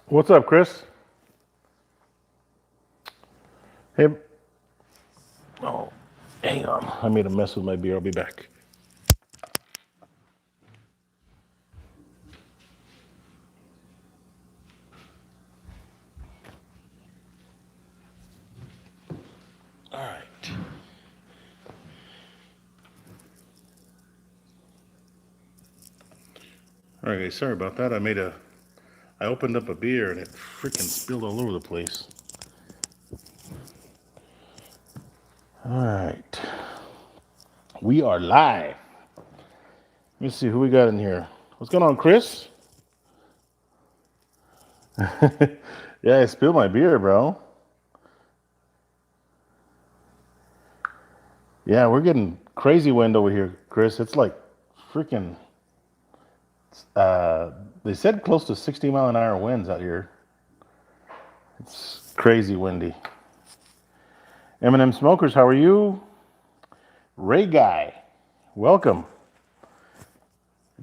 What's up, Chris? Hey, oh, hang on. I made a mess with my beer. I'll be back. All right. All right, guys. Sorry about that. I opened up a beer and it freaking spilled all over the place. All right. We are live. Let me see who we got in here. What's going on, Chris? Yeah, I spilled my beer, bro. Yeah, we're getting crazy wind over here, Chris. It's like freaking. Uh, they said close to 60-mile-an-hour winds out here. It's crazy windy. M&M Smokers, how are you? Ray Guy, welcome.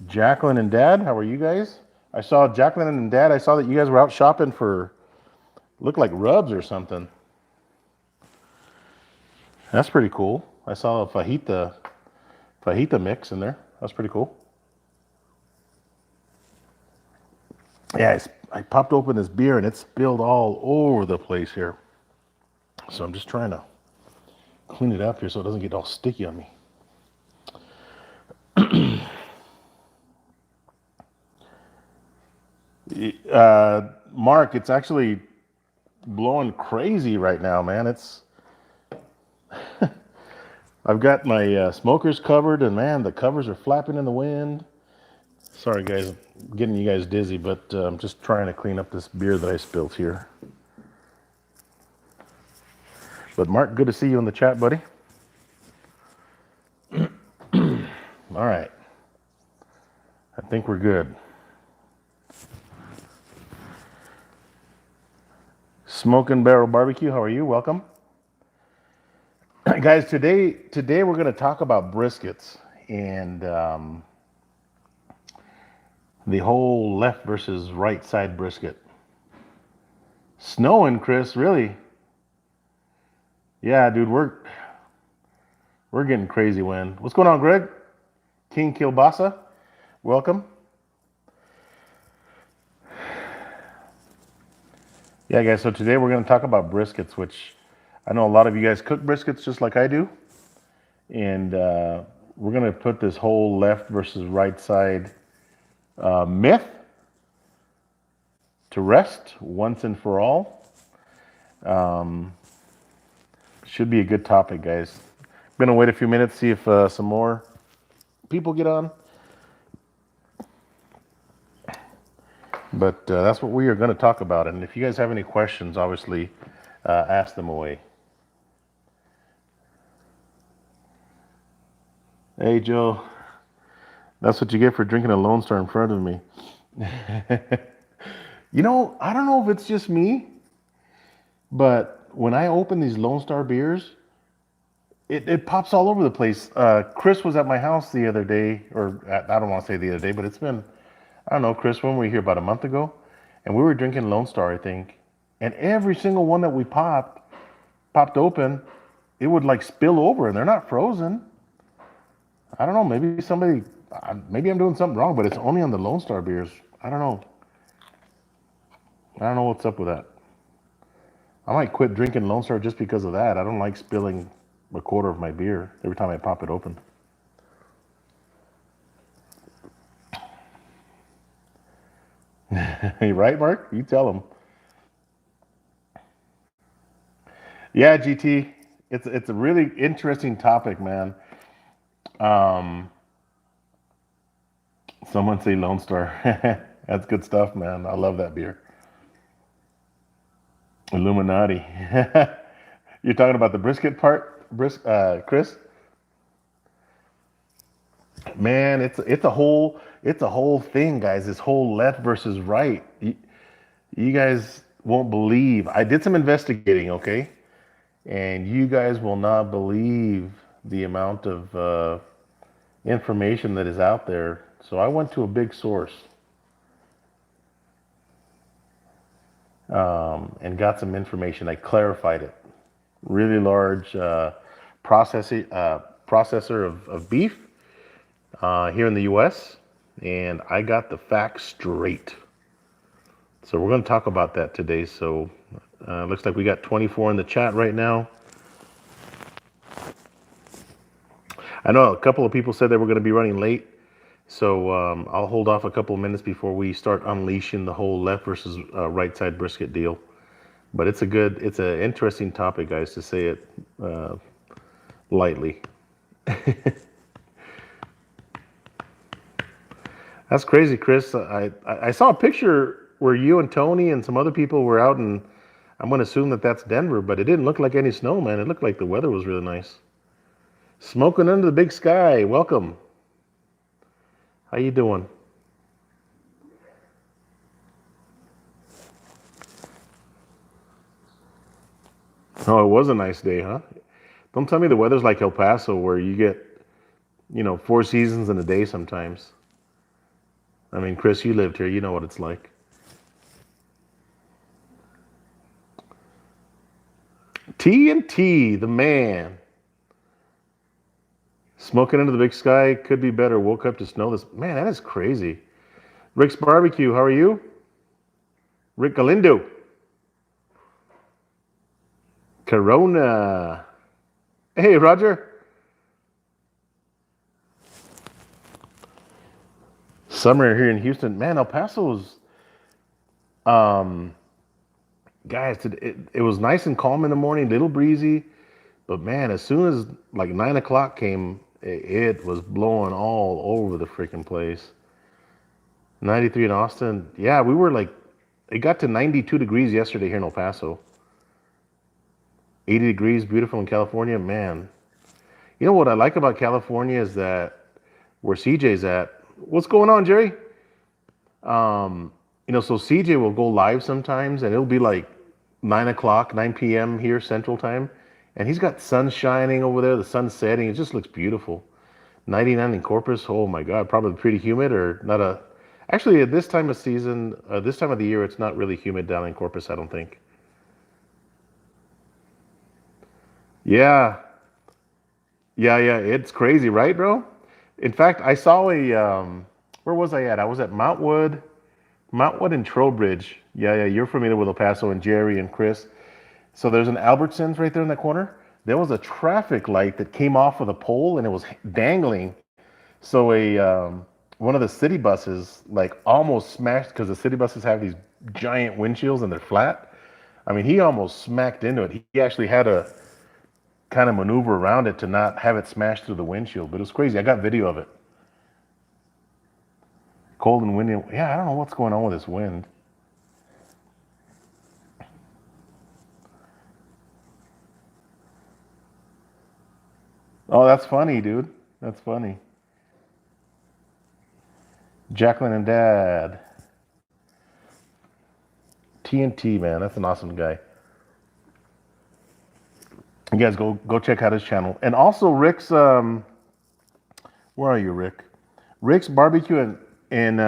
Jacqueline and Dad, how are you guys? I saw Jacqueline and Dad. I saw that you guys were out shopping for, looked like rubs or something. That's pretty cool. I saw a fajita mix in there. That's pretty cool. Yeah, I popped open this beer and it spilled all over the place here. So I'm just trying to clean it up here so it doesn't get all sticky on me. Mark, it's actually blowing crazy right now, man. I've got my smokers covered, and man, the covers are flapping in the wind. Sorry, guys, I'm getting you guys dizzy, but I'm just trying to clean up this beer that I spilled here. But Mark, good to see you in the chat, buddy. All right, I think we're good. Smoking Barrel Barbecue, how are you? Welcome. Guys, today we're going to talk about briskets and the whole left versus right side brisket. Snowing, Chris, really? Yeah, dude, we're getting crazy wind. What's going on, Greg? King Kilbasa, welcome. Yeah, guys, so today we're going to talk about briskets, which I know a lot of you guys cook briskets just like I do. And we're going to put this whole left versus right side myth to rest once and for all. Should be a good topic, guys. I'm going to wait a few minutes, see if some more people get on. But that's what we are going to talk about. And if you guys have any questions, obviously, ask them away. Hey, Joe. That's what you get for drinking a Lone Star in front of me. I don't know if it's just me, but when I open these Lone Star beers, it pops all over the place. Chris was at my house the other day, or I don't want to say the other day, but it's been, I don't know, Chris, when were we here? About a month ago? And we were drinking Lone Star, I think. And every single one that we popped open, it would like spill over, and they're not frozen. I don't know, maybe I'm doing something wrong, but it's only on the Lone Star beers. I don't know. I don't know what's up with that. I might quit drinking Lone Star just because of that. I don't like spilling a quarter of my beer every time I pop it open. You right, Mark? You tell them. Yeah, GT. It's a really interesting topic, man. Um, Someone say Lone Star. That's good stuff, man. I love that beer. Illuminati. You're talking about the brisket part, Chris? Man, it's a whole thing, guys. This whole left versus right. You guys won't believe. I did some investigating, okay, and you guys will not believe the amount of information that is out there. So I went to a big source. and got some information. I clarified it. Really large processor of beef here in the U.S., and I got the facts straight. So we're going to talk about that today. So looks like we got 24 in the chat right now. I know a couple of people said they were going to be running late, so I'll hold off a couple of minutes before we start unleashing the whole left versus right side brisket deal. But it's an interesting topic, guys, to say it lightly. That's crazy, Chris. I saw a picture where you and Tony and some other people were out, and I'm going to assume that that's Denver, but it didn't look like any snow, man. It looked like the weather was really nice. Smoking under the big sky. Welcome. How you doing? Oh, it was a nice day, huh? Don't tell me the weather's like El Paso, where you get, 4 seasons in a day sometimes. I mean, Chris, you lived here. You know what it's like. T&T, the man. Smoking under the big sky could be better. Woke up to snow this. Man, that is crazy. Rick's Barbecue, how are you? Rick Galindo. Corona. Hey, Roger. Summer here in Houston. Man, El Paso's, guys, it was nice and calm in the morning, little breezy. But man, as soon as like 9 o'clock came, it was blowing all over the freaking place. 93 in Austin. Yeah, we were like, it got to 92 degrees yesterday here in El Paso. 80 degrees, beautiful in California. Man, you know what I like about California is that where CJ's at. What's going on, Jerry? So CJ will go live sometimes and it'll be like 9 o'clock, 9 p.m. here Central Time. And he's got sun shining over there, the sun's setting. It just looks beautiful. 99 in Corpus. Oh my God, probably pretty humid or not a. Actually, at this time of season, this time of the year, it's not really humid down in Corpus, I don't think. Yeah, yeah, it's crazy, right, bro? In fact, I saw where was I at? I was at Mountwood and Trowbridge. Yeah, you're familiar with El Paso and Jerry and Chris. So there's an Albertsons right there in that corner. There was a traffic light that came off of the pole and it was dangling. So one of the city buses like almost smashed because the city buses have these giant windshields and they're flat. I mean, he almost smacked into it. He actually had to kind of maneuver around it to not have it smashed through the windshield. But it was crazy. I got video of it. Cold and windy. Yeah, I don't know what's going on with this wind. Oh, that's funny, dude. That's funny. Jacqueline and Dad. TNT, man. That's an awesome guy. You guys go check out his channel. And also Rick's where are you, Rick? Rick's barbecue in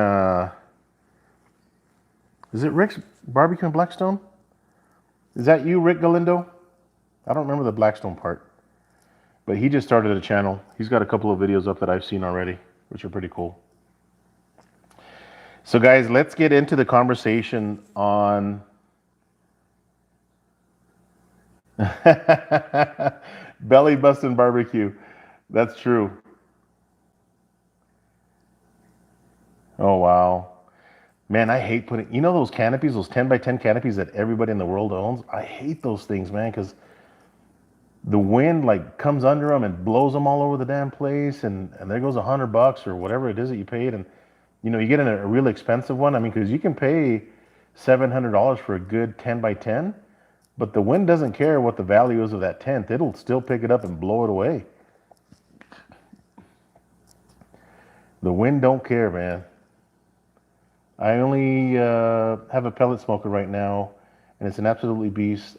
is it Rick's barbecue in Blackstone? Is that you, Rick Galindo? I don't remember the Blackstone part. But he just started a channel. He's got a couple of videos up that I've seen already, which are pretty cool. So guys, let's get into the conversation on belly busting barbecue. That's true. Oh wow. Man, I hate putting, those canopies, those 10 by 10 canopies that everybody in the world owns? I hate those things, man, because the wind like comes under them and blows them all over the damn place, and there goes $100 or whatever it is that you paid, and you get in a really expensive one. I mean, because you can pay $700 for a good 10 by 10, but the wind doesn't care what the value is of that tent. It'll still pick it up and blow it away. The wind don't care, man. I only have a pellet smoker right now, and it's an absolute beast.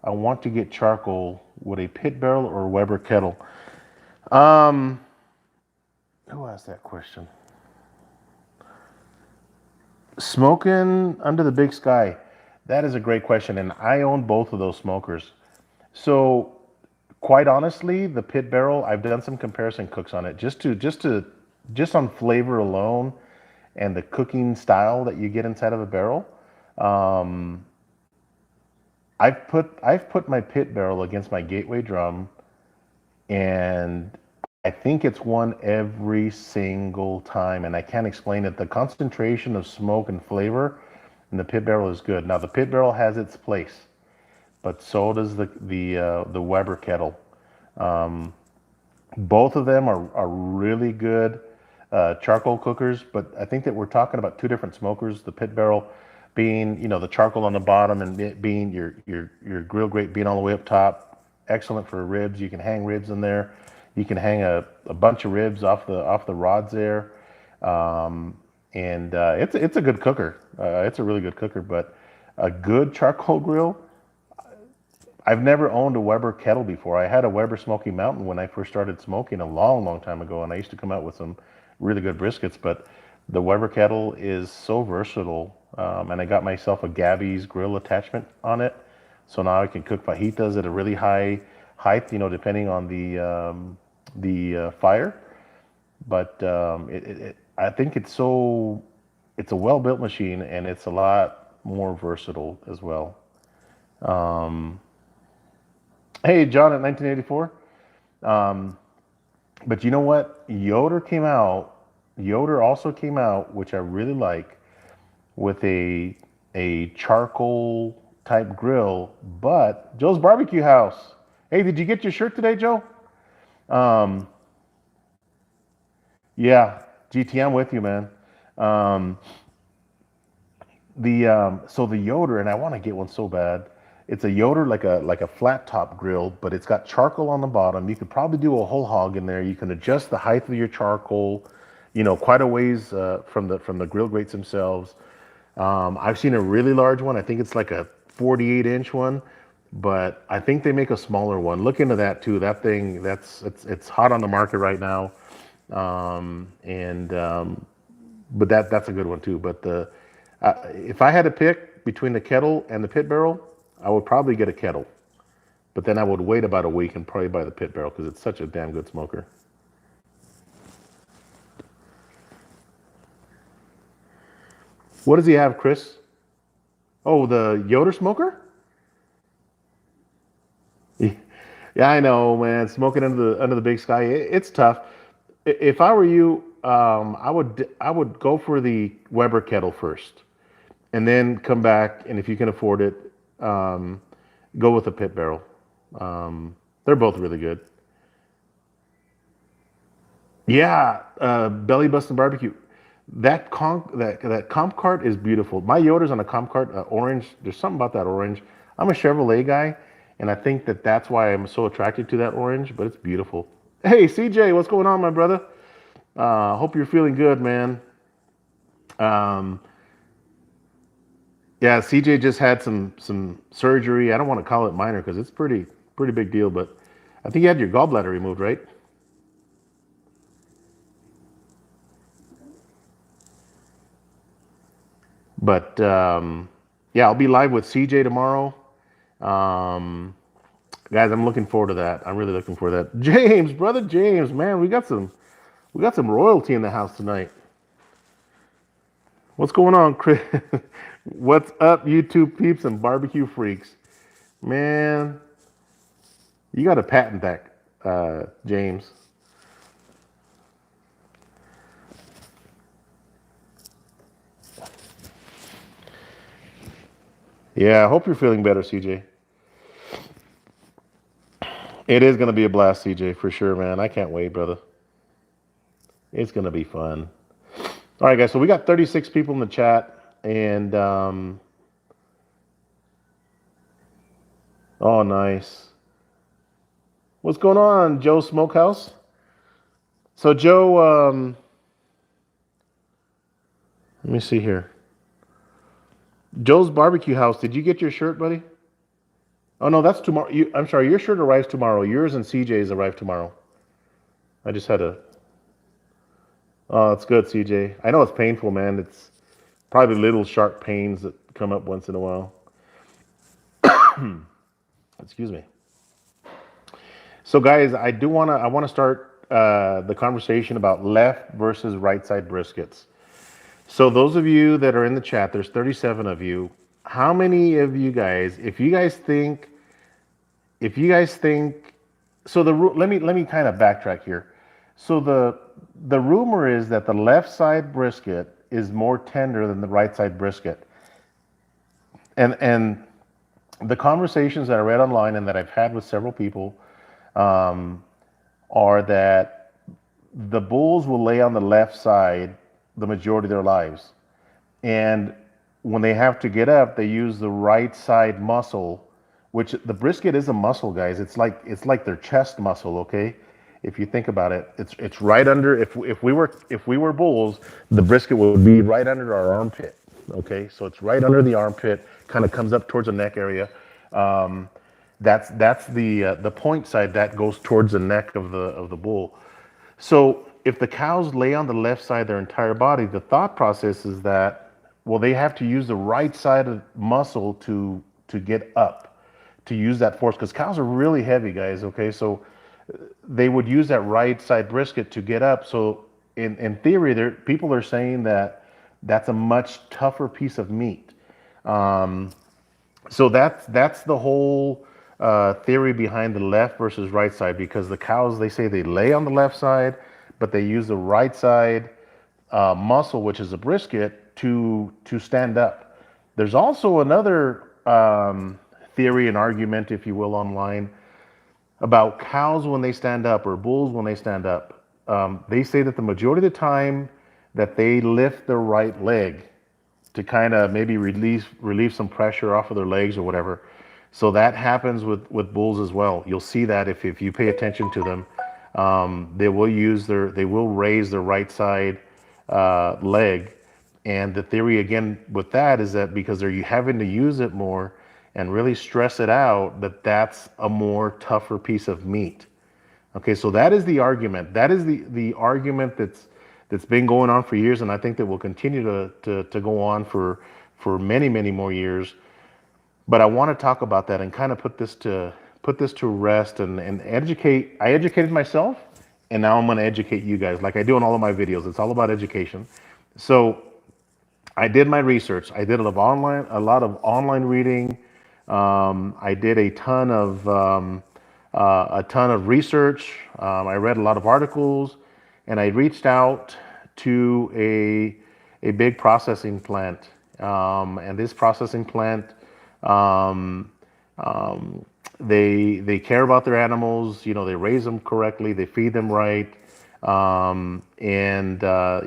I want to get charcoal with a pit barrel or Weber kettle. Who asked that question? Smoking under the big sky. That is a great question, and I own both of those smokers. So, quite honestly, the pit barrel, I've done some comparison cooks on it just on flavor alone and the cooking style that you get inside of a barrel. Um, I've put my pit barrel against my gateway drum, and I think it's won every single time, and I can't explain it. The concentration of smoke and flavor in the pit barrel is good. Now the pit barrel has its place, but so does the Weber kettle. Um, Both of them are really good charcoal cookers, but I think that we're talking about two different smokers. The pit barrel being, the charcoal on the bottom, and it being your grill grate being all the way up top. Excellent for ribs. You can hang ribs in there. You can hang a bunch of ribs off the rods there, and it's a good cooker. It's a really good cooker, but a good charcoal grill. I've never owned a Weber kettle before. I had a Weber Smoky Mountain when I first started smoking a long, long time ago, and I used to come out with some really good briskets. But the Weber kettle is so versatile, and I got myself a Gabby's grill attachment on it, so now I can cook fajitas at a really high height, depending on the fire. But I think it's a well-built machine, and it's a lot more versatile as well. Um, Hey, John at 1984. Um, but you know what? Yoder came out. Yoder also came out, which I really like, with a charcoal type grill. But Joe's Barbecue House. Hey, did you get your shirt today, Joe? Um, yeah, GT, I'm with you, man. Um, the Yoder, and I want to get one so bad. It's a Yoder, like a flat top grill, but it's got charcoal on the bottom. You could probably do a whole hog in there. You can adjust the height of your charcoal, quite a ways from the grill grates themselves. I've seen a really large one. I think it's like a 48-inch one, but I think they make a smaller one. Look into that too. That thing, it's hot on the market right now, and but that's a good one too. But if I had to pick between the kettle and the pit barrel, I would probably get a kettle. But then I would wait about a week and probably buy the pit barrel because it's such a damn good smoker. What does he have, Chris? Oh, the Yoder smoker? Yeah, I know, man. Smoking under the big sky, it's tough. If I were you, I would go for the Weber kettle first, and then come back, and if you can afford it, um, go with the pit barrel. They're both really good. Yeah, belly busting barbecue. That comp cart is beautiful. My Yoda's on a comp cart, orange. There's something about that orange. I'm a Chevrolet guy, and I think that that's why I'm so attracted to that orange. But it's beautiful. Hey, CJ, what's going on, my brother? Hope you're feeling good, man. Um, yeah, CJ just had some surgery. I don't want to call it minor because it's pretty big deal, but I think you had your gallbladder removed, right? But yeah, I'll be live with CJ tomorrow. Um, Guys, I'm looking forward to that. I'm really looking forward to that. James, brother James, man, we got some royalty in the house tonight. What's going on, Chris? What's up, YouTube peeps and barbecue freaks? Man, you got to patent that, James. Yeah, I hope you're feeling better, CJ. It is gonna be a blast, CJ, for sure, man. I can't wait, brother. It's gonna be fun. All right, guys. So we got 36 people in the chat, and oh, nice. What's going on, Joe Smokehouse? So, Joe, let me see here. Joe's Barbecue House. Did you get your shirt, buddy? Oh no, that's tomorrow. I'm sorry. Your shirt arrives tomorrow. Yours and CJ's arrive tomorrow. I just had a. Oh, it's good, CJ. I know it's painful, man. Probably little sharp pains that come up once in a while. Excuse me. So, guys, I wanna start the conversation about left versus right side briskets. So, those of you that are in the chat, there's 37 of you. How many of you guys, if you guys think, so let me kind of backtrack here. So the rumor is that the left side brisket is more tender than the right side brisket, and the conversations that I read online and that I've had with several people are that the bulls will lay on the left side the majority of their lives. And when they have to get up, they use the right side muscle, which the brisket is a muscle, guys. It's like their chest muscle, okay? If you think about it, it's right under. If we were bulls, the brisket would be right under our armpit, okay? So it's right under the armpit, kind of comes up towards the neck area. Um, that's the point side that goes towards the neck of the bull. So if the cows lay on the left side their entire body, the thought process is that, well, they have to use the right side of muscle to get up, to use that force, because cows are really heavy, guys. Okay, so they would use that right side brisket to get up. So in theory, there people are saying that that's a much tougher piece of meat. Um, so that's the whole theory behind the left versus right side, because the cows, they say they lay on the left side, but they use the right side muscle, which is a brisket, to stand up. There's also another theory and argument, if you will, online about cows when they stand up or bulls when they stand up. They say that the majority of the time that they lift their right leg to kind of maybe relieve some pressure off of their legs or whatever. So that happens with bulls as well. You'll see that if you pay attention to them, they will raise their right side leg. And the theory again with that is that because they're having to use it more and really stress it out, that's a more tougher piece of meat. Okay, so that is the argument. That is the argument that's been going on for years, and I think that will continue to go on for many, many more years. But I want to talk about that and kind of put this to rest and educate. I educated myself, and now I'm going to educate you guys, like I do in all of my videos. It's all about education. So I did my research. I did a lot of online reading. I did a ton of research. I read a lot of articles, and I reached out to a big processing plant. And this processing plant, um, they care about their animals. You know, they raise them correctly, they feed them right, and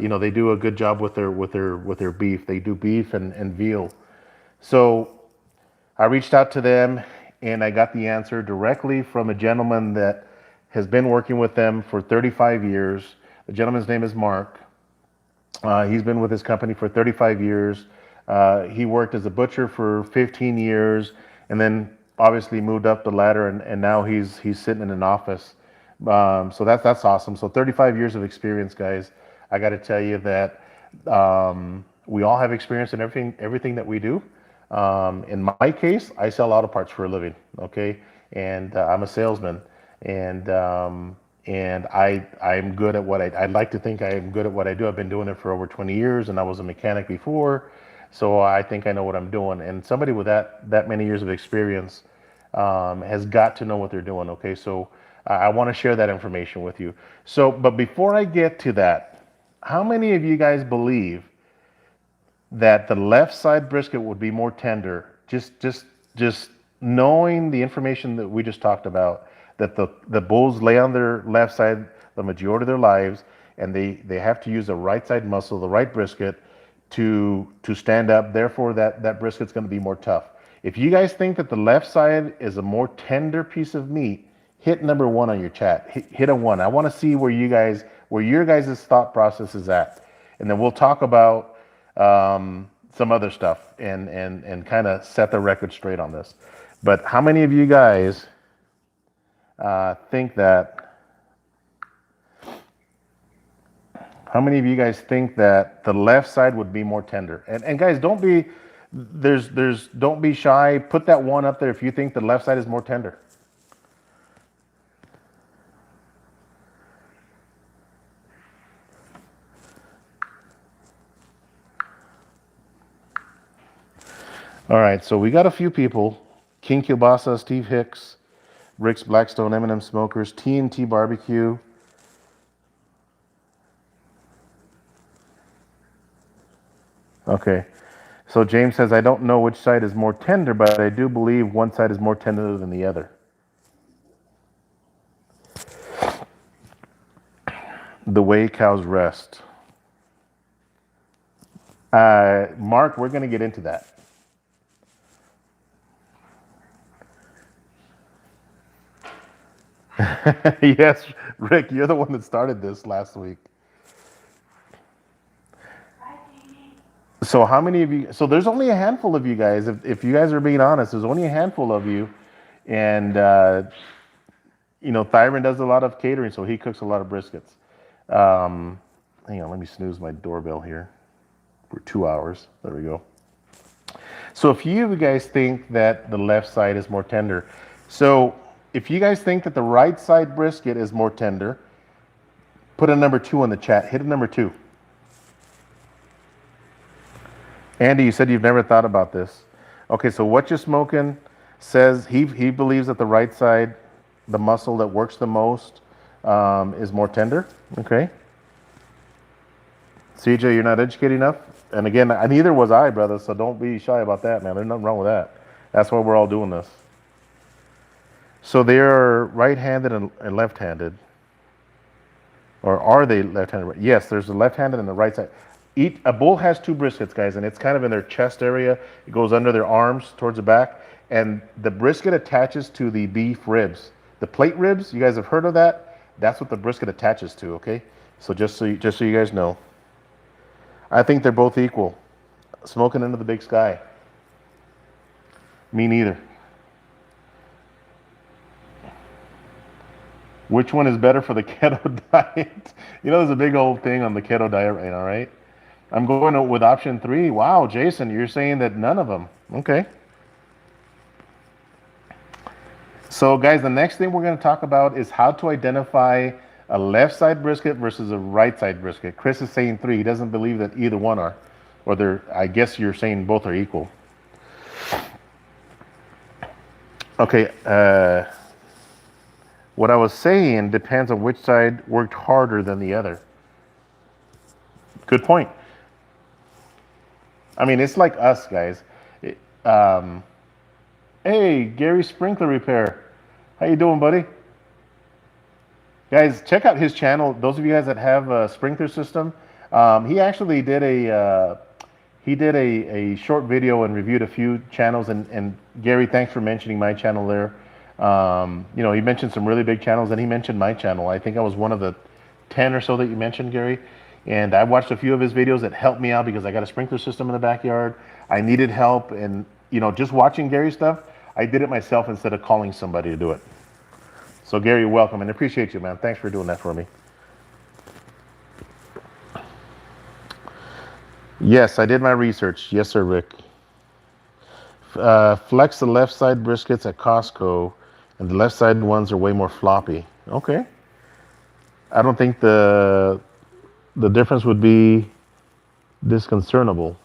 you know, they do a good job with their beef. They do beef and veal. So I reached out to them, and I got the answer directly from a gentleman that has been working with them for 35 years. The gentleman's name is Mark. He's been with his company for 35 years. He worked as a butcher for 15 years, and then obviously moved up the ladder, and now he's sitting in an office. So that's awesome. So 35 years of experience, guys. I got to tell you that we all have experience in everything that we do. In my case, I sell auto parts for a living, okay, and I'm a salesman, and I'm good at what I'd like to think I am good at what I do. I've been doing it for over 20 years, and I was a mechanic before, so I think I know what I'm doing. And somebody with that many years of experience has got to know what they're doing, okay? So I want to share that information with you. So, but before I get to that, how many of you guys believe that the left side brisket would be more tender? Just knowing the information that we just talked about, that the bulls lay on their left side the majority of their lives, and they have to use the right side muscle, the right brisket, to stand up. Therefore, that brisket's going to be more tough. If you guys think that the left side is a more tender piece of meat, hit number one on your chat. Hit a one. I want to see where your guys' thought process is at, and then we'll talk about some other stuff and kind of set the record straight on this. But how many of you guys think that? How many of you guys think that the left side would be more tender? And guys, don't be shy. Put that one up there if you think the left side is more tender. All right, so we got a few people. King Kielbasa, Steve Hicks, Rick's Blackstone, M&M Smokers, TNT Barbecue. Okay, so James says, I don't know which side is more tender, but I do believe one side is more tender than the other. The way cows rest. Mark, we're going to get into that. Yes, Rick, you're the one that started this last week. So how many of you? So there's only a handful of you guys. If you guys are being honest, there's only a handful of you, and Thyron does a lot of catering, so he cooks a lot of briskets. Hang on, let me snooze my doorbell here for 2 hours. There we go. So if you guys think that the left side is more tender, so if you guys think that the right side brisket is more tender, put a number 2 in the chat. Hit a number 2. Andy, you said you've never thought about this. Okay, so What You Smoking says he believes that the right side, the muscle that works the most, is more tender. Okay. CJ, you're not educated enough. And again, neither was I, brother. So don't be shy about that, man. There's nothing wrong with that. That's why we're all doing this. So they are right-handed and left-handed. Or are they left-handed? Yes, there's the left-handed and the right side. A bull has 2 briskets, guys, and it's kind of in their chest area. It goes under their arms towards the back, and the brisket attaches to the beef ribs. The plate ribs, you guys have heard of that? That's what the brisket attaches to. Okay, so just so you guys know, I think they're both equal. Smoking into the big sky. Me neither. Which one is better for the keto diet? There's a big old thing on the keto diet right now, right? I'm going with option 3. Wow, Jason, you're saying that none of them. Okay. So, guys, the next thing we're going to talk about is how to identify a left side brisket versus a right side brisket. Chris is saying 3. He doesn't believe that either one are. Or I guess you're saying both are equal. Okay. What I was saying depends on which side worked harder than the other. Good point. I mean, it's like us, guys. Hey, Gary Sprinkler Repair. How you doing, buddy? Guys, check out his channel. Those of you guys that have a sprinkler system, he actually did a short video and reviewed a few channels. And Gary, thanks for mentioning my channel there. He mentioned some really big channels, and he mentioned my channel. I think I was one of the 10 or so that you mentioned, Gary. And I watched a few of his videos that helped me out because I got a sprinkler system in the backyard. I needed help, and just watching Gary's stuff, I did it myself instead of calling somebody to do it. So Gary, welcome, and appreciate you, man. Thanks for doing that for me. Yes, I did my research. Yes, sir, Rick. Flex the left side briskets at Costco, and the left side ones are way more floppy. Okay. I don't think the difference would be disconcertable.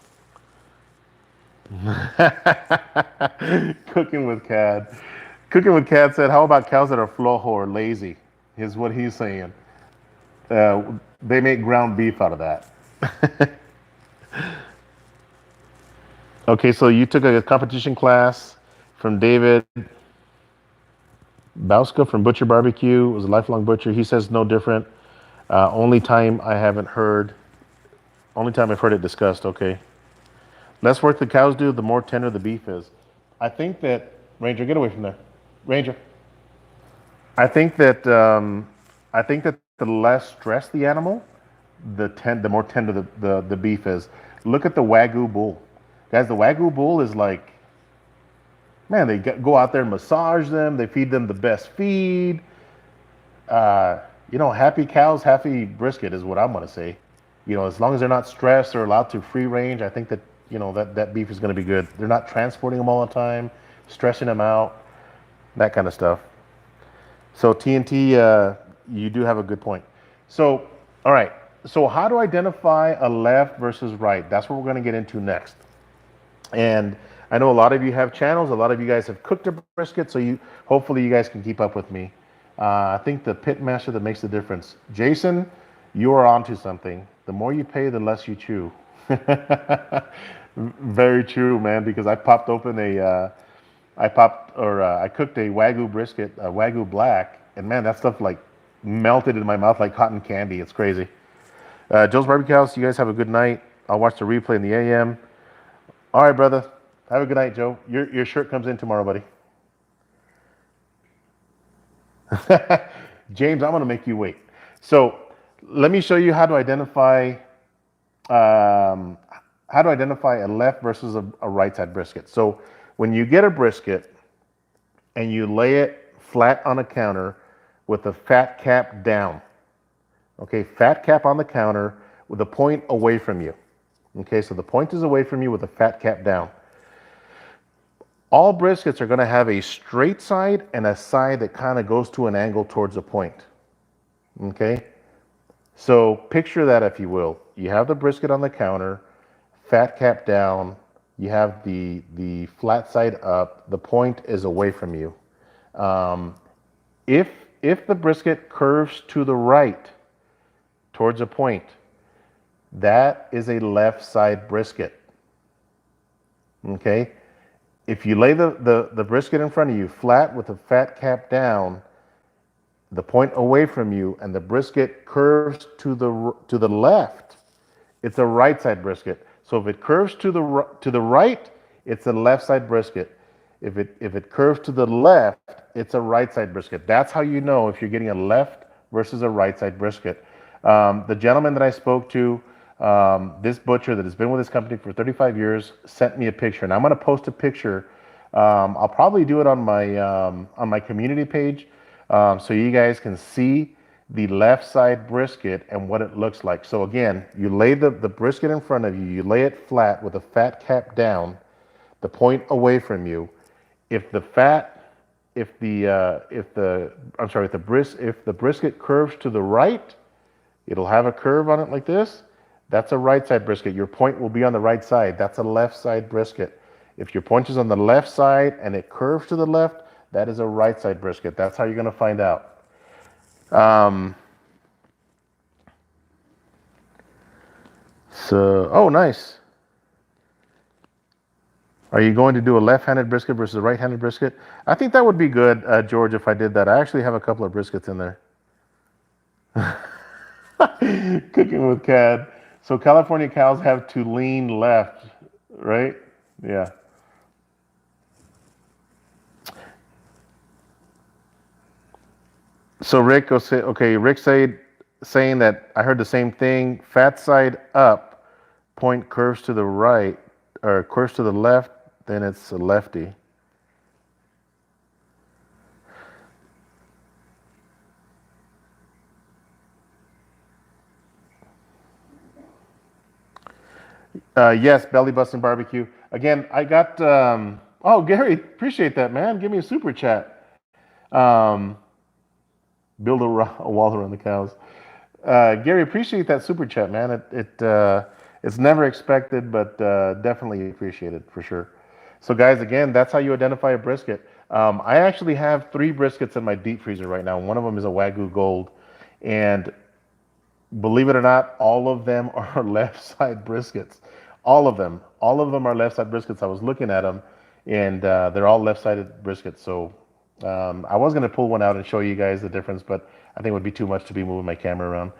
Cooking with Cad. Cooking with Cad said, how about cows that are flojo or lazy? Is what he's saying. They make ground beef out of that. Okay, so you took a competition class from David Bauska from Butcher Barbecue. Was a lifelong butcher. He says no different. Only time I've heard it discussed. Okay. Less work the cows do, the more tender the beef is. I think that Ranger, get away from there. Ranger. I think that the less stress the animal, the more tender the beef is. Look at the Wagyu bull, guys. The Wagyu bull is like, man, they go out there and massage them. They feed them the best feed. Happy cows, happy brisket is what I'm gonna say. as long as they're not stressed or allowed to free range, I think that, that beef is going to be good. They're not transporting them all the time, stressing them out, that kind of stuff. So TNT, you do have a good point. So, all right. So how to identify a left versus right? That's what we're going to get into next. And I know a lot of you have channels. A lot of you guys have cooked a brisket, so hopefully you guys can keep up with me. I think the pit master that makes the difference. Jason, you are onto something. The more you pay, the less you chew. Very true, man. Because I cooked a Wagyu brisket, a Wagyu black, and man, that stuff like melted in my mouth like cotton candy. It's crazy. Joe's Barbecue House, you guys have a good night. I'll watch the replay in the AM. All right, brother. Have a good night, Joe. Your shirt comes in tomorrow, buddy. James, I'm going to make you wait. So let me show you how to identify a left versus a right side brisket. So when you get a brisket and you lay it flat on a counter with the fat cap down, okay, fat cap on the counter with the point away from you. Okay, so the point is away from you with the fat cap down. All briskets are going to have a straight side and a side that kind of goes to an angle towards the point. Okay, so picture that, if you will. You have the brisket on the counter, fat cap down. You have the flat side up. The point is away from you. If the brisket curves to the right towards a point, that is a left side brisket. Okay. If you lay the brisket in front of you flat with the fat cap down, the point away from you, and the brisket curves to the left, it's a right side brisket. So if it curves to the right, it's a left side brisket. If it curves to the left, it's a right side brisket. That's how you know if you're getting a left versus a right side brisket. The gentleman that I spoke to, this butcher that has been with this company for 35 years, sent me a picture, and I'm going to post a picture. I'll probably do it on my community page, so you guys can see the left side brisket and what it looks like. So again, you lay the brisket in front of you, you lay it flat with the fat cap down, the point away from you. If the brisket curves to the right, it'll have a curve on it like this. That's a right side brisket. Your point will be on the right side. That's a left side brisket. If your point is on the left side and it curves to the left, that is a right side brisket. That's how you're going to find out. Oh, nice. Are you going to do a left-handed brisket versus a right-handed brisket? I think that would be good, George, if I did that. I actually have a couple of briskets in there. Cooking with Cad. So California cows have to lean left, right? Yeah. So Rick saying that I heard the same thing. Fat side up, point curves to the right, or curves to the left, then it's a lefty. Yes, belly busting barbecue. Again, I got. Oh, Gary, appreciate that, man. Give me a super chat. Build a wall around the cows. Gary, appreciate that super chat, man. It's never expected, but definitely appreciated for sure. So, guys, again, that's how you identify a brisket. I actually have 3 briskets in my deep freezer right now. One of them is a Wagyu Gold, and believe it or not, all of them are left side briskets. All of them are left side briskets. I was looking at them, and they're all left sided briskets. So I was going to pull one out and show you guys the difference, but I think it would be too much to be moving my camera around.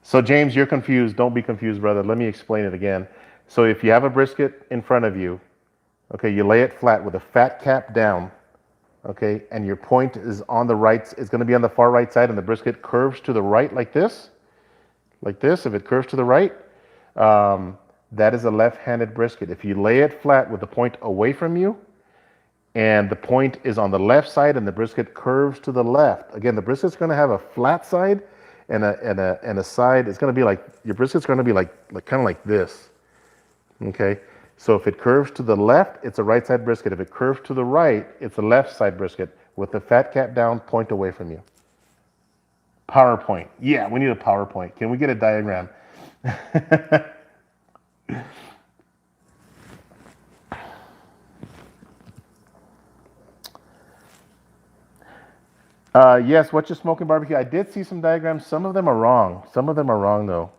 So James, you're confused. Don't be confused, brother. Let me explain it again. So if you have a brisket in front of you, okay, you lay it flat with a fat cap down, okay, and your point is on the right. It's going to be on the far right side, and the brisket curves to the right like this. Like this. If it curves to the right, that is a left-handed brisket. If you lay it flat with the point away from you, and the point is on the left side and the brisket curves to the left, again, the brisket's going to have a flat side and a side. It's going to be like your brisket's going to be like kind of like this. Okay. So if it curves to the left, it's a right side brisket. If it curves to the right, it's a left side brisket with the fat cap down, point away from you. PowerPoint. Yeah, we need a PowerPoint. Can we get a diagram? Yes, what you smoking barbecue? I did see some diagrams. Some of them are wrong. Some of them are wrong though.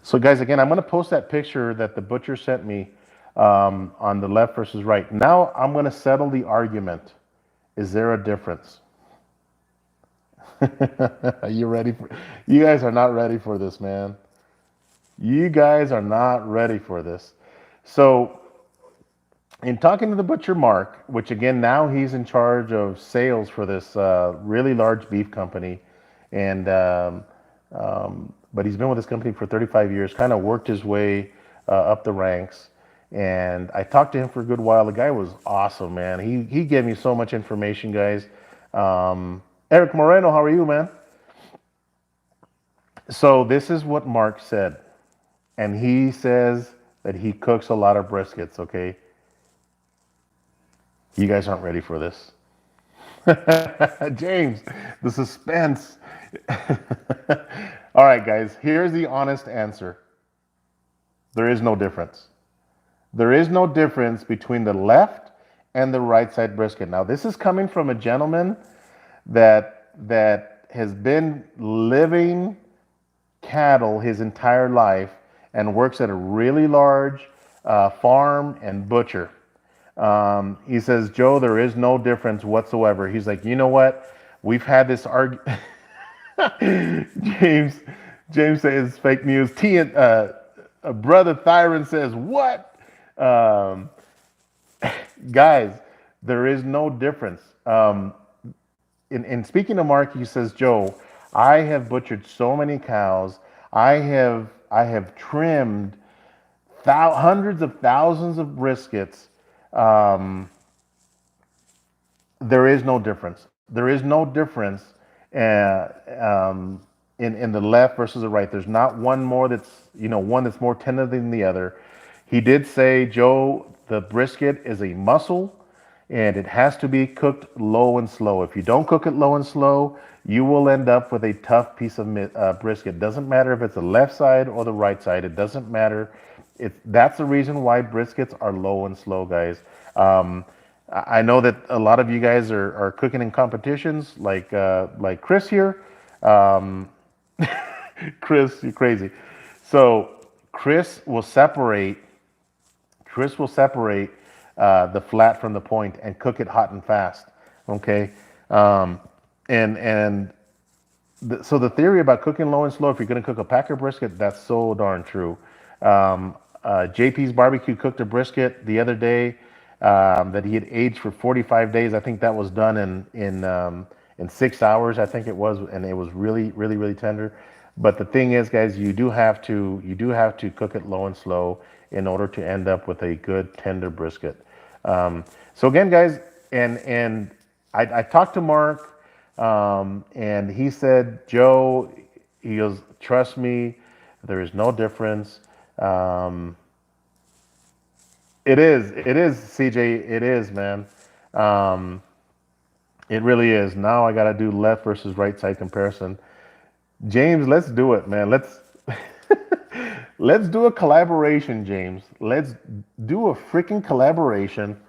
So guys, again, I'm going to post that picture that the butcher sent me on the left versus right. Now I'm going to settle the argument. Is there a difference? Are you ready for? You guys are not ready for this, man. You guys are not ready for this. So, in talking to the butcher Mark, which again now he's in charge of sales for this really large beef company, and but he's been with this company for 35 years. Kind of worked his way up the ranks, and I talked to him for a good while. The guy was awesome, man. He gave me so much information, guys. Eric Moreno, how are you, man? So this is what Mark said, and he says that he cooks a lot of briskets. Okay, you guys aren't ready for this. James, the suspense. All right, guys, here's the honest answer. There is no difference. There is no difference between the left and the right side brisket. Now, this is coming from a gentleman that has been living cattle his entire life and works at a really large farm and butcher. He says, Joe, there is no difference whatsoever. He's like, you know what? We've had this argument. James, James says fake news. Brother Thyron says what? Um, Guys, there is no difference. In speaking to Mark, he says, Joe, I have butchered so many cows. I have trimmed hundreds of thousands of briskets. Um, there is no difference. There is no difference uh, in the left versus the right. There's not one more that's one that's more tender than the other. He did say, Joe, the brisket is a muscle, and it has to be cooked low and slow. If you don't cook it low and slow, you will end up with a tough piece of brisket. Doesn't matter if it's the left side or the right side. It doesn't matter. That's the reason why briskets are low and slow, guys. I know that a lot of you guys are cooking in competitions, like Chris here. Um, Chris, you're crazy. So Chris will separate the flat from the point and cook it hot and fast. Okay, um, and so the theory about cooking low and slow, if you're going to cook a packer brisket, that's so darn true. JP's Barbecue cooked a brisket the other day that he had aged for 45 days. I think that was done in 6 hours. I think it was, and it was really, really, really tender. But the thing is, guys, you do have to cook it low and slow in order to end up with a good tender brisket. So again, guys, and I talked to Mark, and he said, Joe, he goes, trust me, there is no difference. Um, it is, CJ, it is, man. Um, it really is. Now I got to do left versus right side comparison. James, let's do it, man. Let's do a collaboration, James. Let's do a freaking collaboration,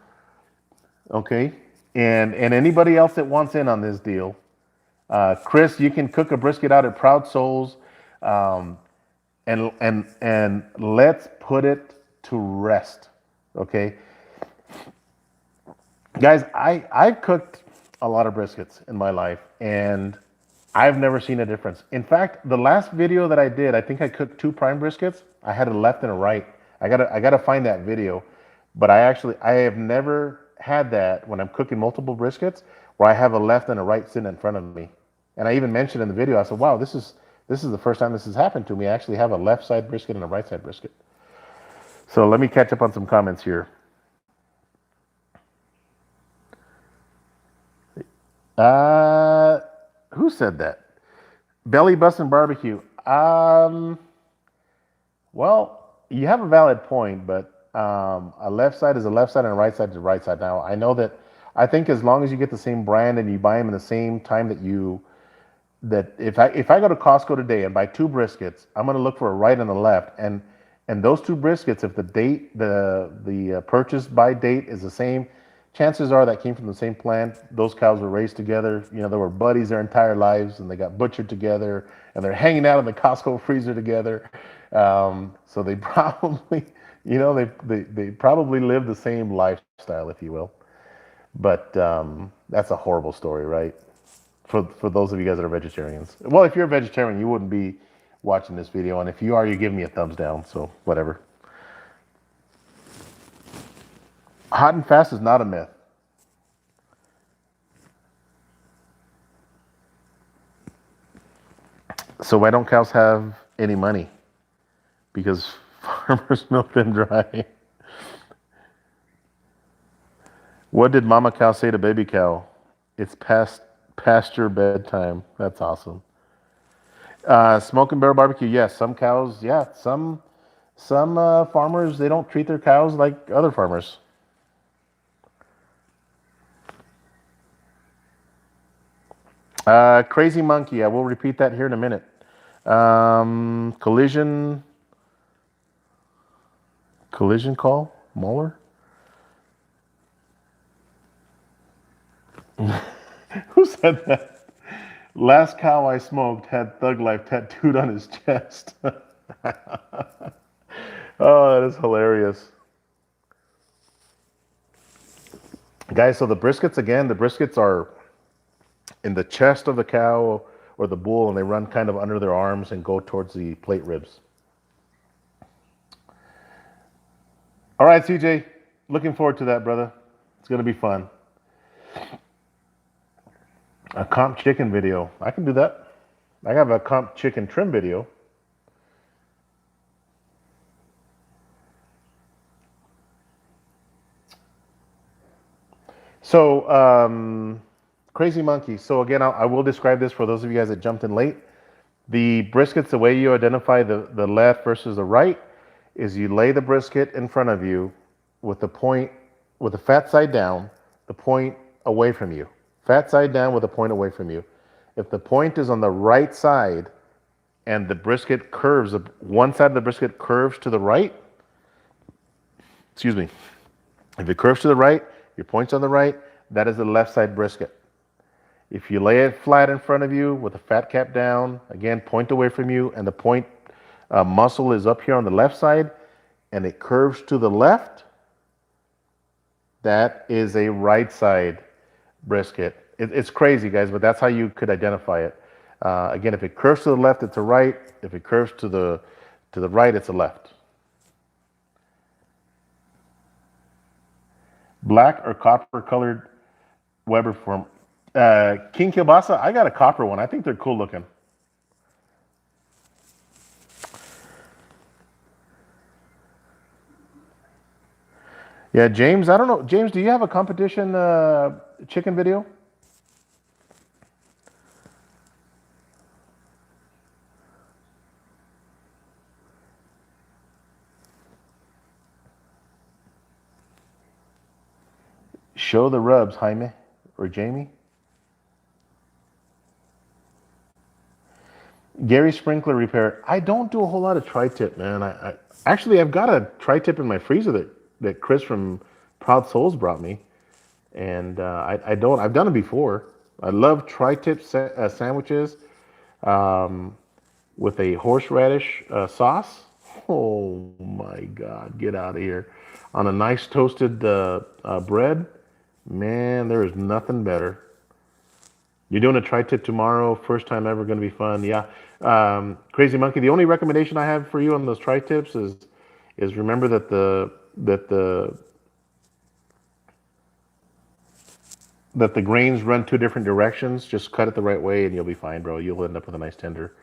okay? And anybody else that wants in on this deal, Chris, you can cook a brisket out at Proud Souls, um, and let's put it to rest, okay? Guys, I've cooked a lot of briskets in my life, and I've never seen a difference. In fact, the last video that I did, I think I cooked two prime briskets. I had a left and a right. I gotta find that video. But I have never had that when I'm cooking multiple briskets where I have a left and a right sitting in front of me. And I even mentioned in the video, I said, wow, this is the first time this has happened to me. I actually have a left side brisket and a right side brisket. So let me catch up on some comments here. Uh, who said that? Belly busting barbecue. Well, you have a valid point, but a left side is a left side and a right side is a right side. Now, I know that I think as long as you get the same brand and you buy them in the same time that if I go to Costco today and buy two briskets, I'm going to look for a right and a left, and those two briskets, if the purchase by date is the same, chances are that came from the same plant. Those cows were raised together. You know, they were buddies their entire lives, and they got butchered together, and they're hanging out in the Costco freezer together. So they probably, they probably live the same lifestyle, if you will. But that's a horrible story, right? For those of you guys that are vegetarians. Well, if you're a vegetarian, you wouldn't be watching this video, and if you are, you give me a thumbs down. So whatever. Hot and fast is not a myth. So why don't cows have any money? Because farmers milk them dry. What did mama cow say to baby cow? It's past your bedtime. That's awesome. Smoking barrel barbecue. Yes, some cows. Yeah, some farmers, they don't treat their cows like other farmers. Crazy monkey. I will repeat that here in a minute. Collision call. Molar. Who said that? Last cow I smoked had Thug Life tattooed on his chest. Oh, that is hilarious. Guys, so the briskets, again, the briskets are in the chest of the cow or the bull, and they run kind of under their arms and go towards the plate ribs. All right, CJ, looking forward to that, brother. It's going to be fun. A comp chicken video. I can do that. I have a comp chicken trim video. So, Crazy Monkey. So again, I will describe this for those of you guys that jumped in late. The briskets, the way you identify the left versus the right is you lay the brisket in front of you with with the fat side down, the point away from you. Fat side down with the point away from you. If the point is on the right side and the brisket curves, one side of the brisket curves to the right, excuse me, if it curves to the right, your point's on the right, that is the left side brisket. If you lay it flat in front of you with the fat cap down, again, point away from you, and the point muscle is up here on the left side, and it curves to the left, that is a right side brisket. It's crazy, guys, but that's how you could identify it. Again, if it curves to the left, it's a right. If it curves to the right, it's a left. Black or copper colored Weber form. King Kielbasa, I got a copper one. I think they're cool looking. Yeah, James, I don't know. James, do you have a competition chicken video? Show the rubs, Jaime or Jamie. Gary Sprinkler Repair. I don't do a whole lot of tri-tip, man. Actually, I've got a tri-tip in my freezer that Chris from Proud Souls brought me, and I don't. I've done it before. I love tri-tip sandwiches with a horseradish sauce. Oh my God, get out of here! On a nice toasted bread, man, there is nothing better. You're doing a tri-tip tomorrow, first time ever, going to be fun. Yeah, Crazy Monkey. The only recommendation I have for you on those tri-tips is remember that the grains run two different directions. Just cut it the right way, and you'll be fine, bro. You'll end up with a nice tender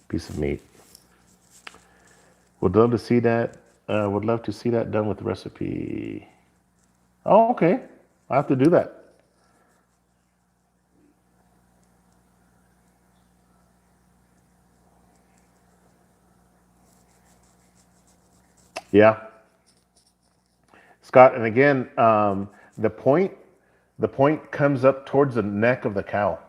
piece of meat. Would love to see that. Would love to see that done with the recipe. Oh, okay. I have to do that. Yeah, Scott. And again, the point the point comes up towards the neck of the cow.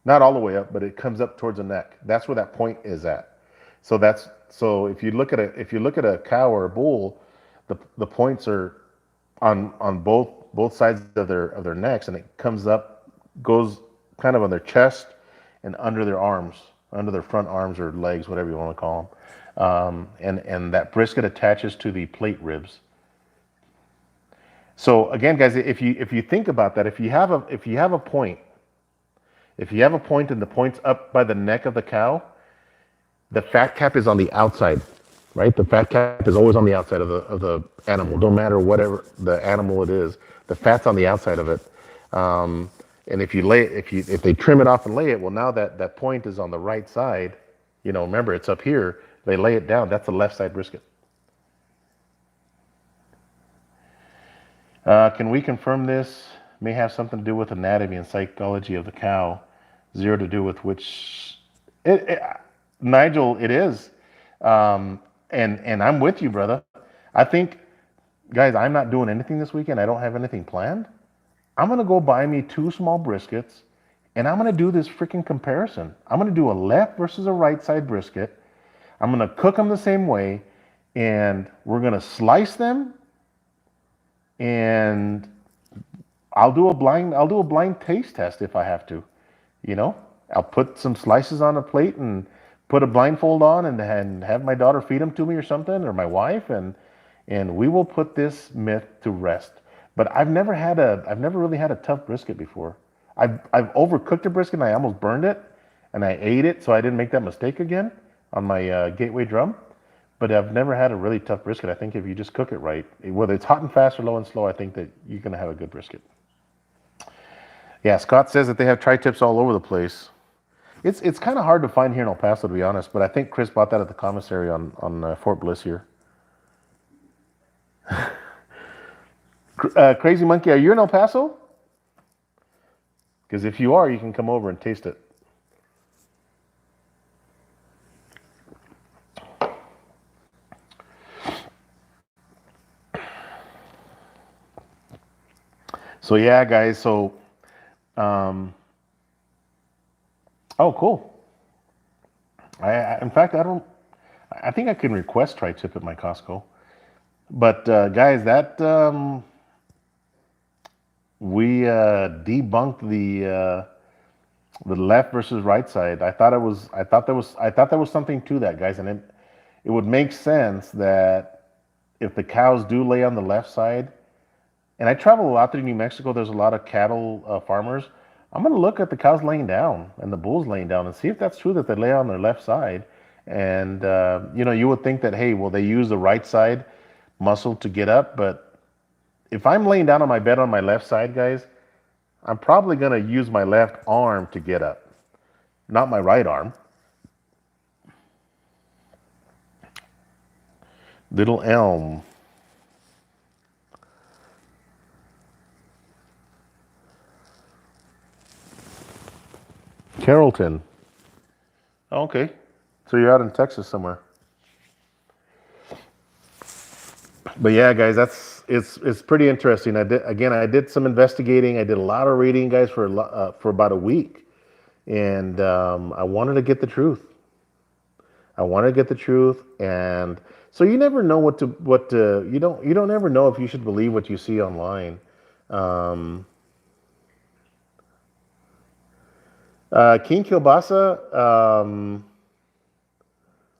Not all the way up, but it comes up towards the neck. That's where that point is at. So if you look at a cow or a bull, the points are on both sides of their necks, and it comes up, goes kind of on their chest and under their arms, under their front arms or legs, whatever you want to call them. And that brisket attaches to the plate ribs. So again, guys, if you think about that, if you have a point and the point's up by the neck of the cow, the fat cap is on the outside, right? The fat cap is always on the outside of the animal. Don't matter whatever the animal it is, the fat's on the outside of it. And if they trim it off and lay it, well, now that point is on the right side. You know, remember it's up here. They lay it down. That's the left side brisket. Can we confirm this may have something to do with anatomy and psychology of the cow? Zero to do with which. Nigel, it is. And I'm with you, brother. I think, guys, I'm not doing anything this weekend. I don't have anything planned. I'm going to go buy me 2 small briskets, and I'm going to do this freaking comparison. I'm going to do a left versus a right side brisket. I'm going to cook them the same way, and we're going to slice them, and I'll do a blind taste test if I have to. You know, I'll put some slices on a plate and put a blindfold on and have my daughter feed them to me or something, or my wife, and we will put this myth to rest. But I've never really had a tough brisket before. I've overcooked a brisket and I almost burned it, and I ate it, so I didn't make that mistake again on my gateway drum. But I've never had a really tough brisket. I think if you just cook it right, whether it's hot and fast or low and slow, I think that you're gonna have a good brisket. Yeah, Scott says that they have tri-tips all over the place. It's kind of hard to find here in El Paso, to be honest, but I think Chris bought that at the commissary on Fort Bliss here. Crazy Monkey, are you in El Paso? Because if you are, you can come over and taste it. So yeah, guys. So, oh, cool. In fact, I don't. I think I can request tri-tip at my Costco. But guys, that we debunked the left versus right side. I thought there was something to that, guys, and it would make sense that if the cows do lay on the left side, and I travel a lot through New Mexico, there's a lot of cattle farmers. I'm going to look at the cows laying down and the bulls laying down and see if that's true that they lay on their left side. And you know, you would think that, hey, well, they use the right side muscle to get up, but if I'm laying down on my bed on my left side, guys, I'm probably going to use my left arm to get up, not my right arm. Little Elm. Carrollton. Okay. So you're out in Texas somewhere. But yeah, guys, it's pretty interesting. I did some investigating. I did a lot of reading, guys, for about a week, and I wanted to get the truth. I wanted to get the truth, and so you never know you don't ever know if you should believe what you see online. King Kielbasa,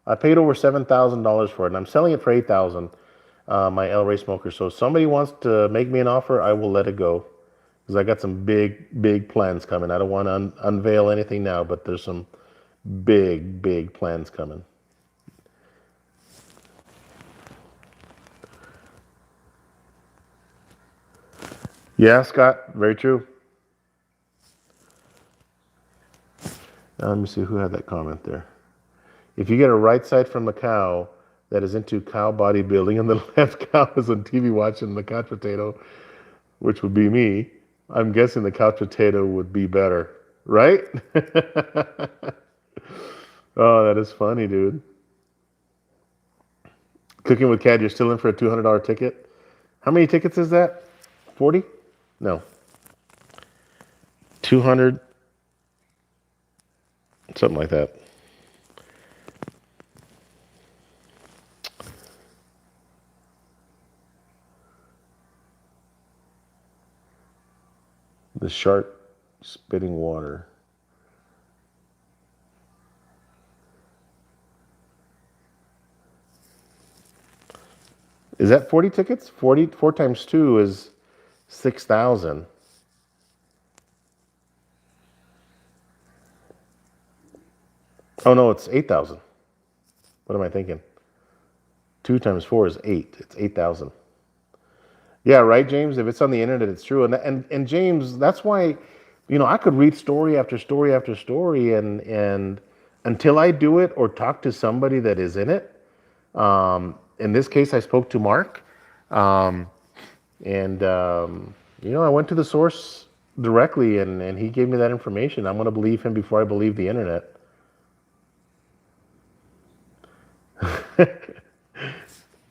I paid over $7,000 for it, and I'm selling it for $8,000. My El Rey smoker. So if somebody wants to make me an offer, I will let it go, because I got some big plans coming. I don't want to unveil anything now, but there's some big plans coming. Yeah, Scott, very true. Now let me see who had that comment there. If you get a right side from a cow that is into cow bodybuilding and the left cow is on TV watching the couch potato, which would be me, I'm guessing the couch potato would be better, right? Oh, that is funny, dude. Cooking with Cad, you're still in for a $200 ticket. How many tickets is that? 40? No. 200, something like that. The shark spitting water. Is that 40 tickets? 40, 4 times 2 is 6,000. Oh no, it's 8,000. What am I thinking? 2 times 4 is 8. It's 8,000. Yeah, right, James. If it's on the internet, it's true. And James, that's why, I could read story after story after story, and until I do it or talk to somebody that is in it. In this case, I spoke to Mark, um, and I went to the source directly, and he gave me that information. I'm going to believe him before I believe the internet.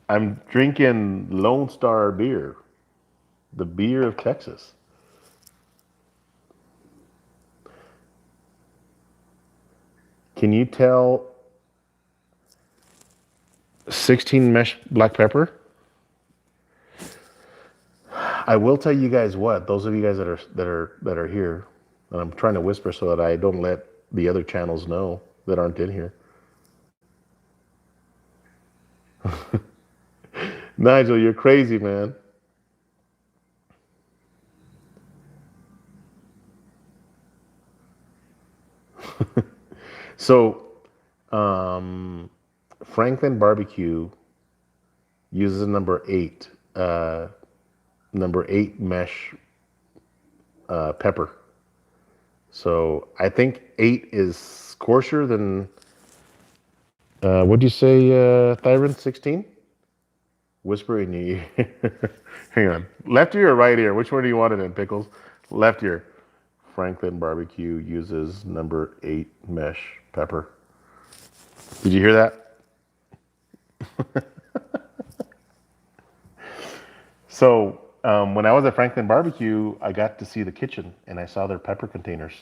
I'm drinking Lone Star beer, the beer of Texas. Can you tell 16 mesh black pepper? I will tell you guys what. Those of you guys that are here, and I'm trying to whisper so that I don't let the other channels know that aren't in here. Nigel, you're crazy, man. So, Franklin Barbecue uses number 8 mesh pepper. So I think 8 is coarser than what'd you say, Thyron? 16? Whisper in your ear. Hang on. Left ear or right ear? Which one do you want it in, Pickles? Left ear. Franklin Barbecue uses number 8 mesh pepper. Did you hear that? So when I was at Franklin Barbecue, I got to see the kitchen and I saw their pepper containers,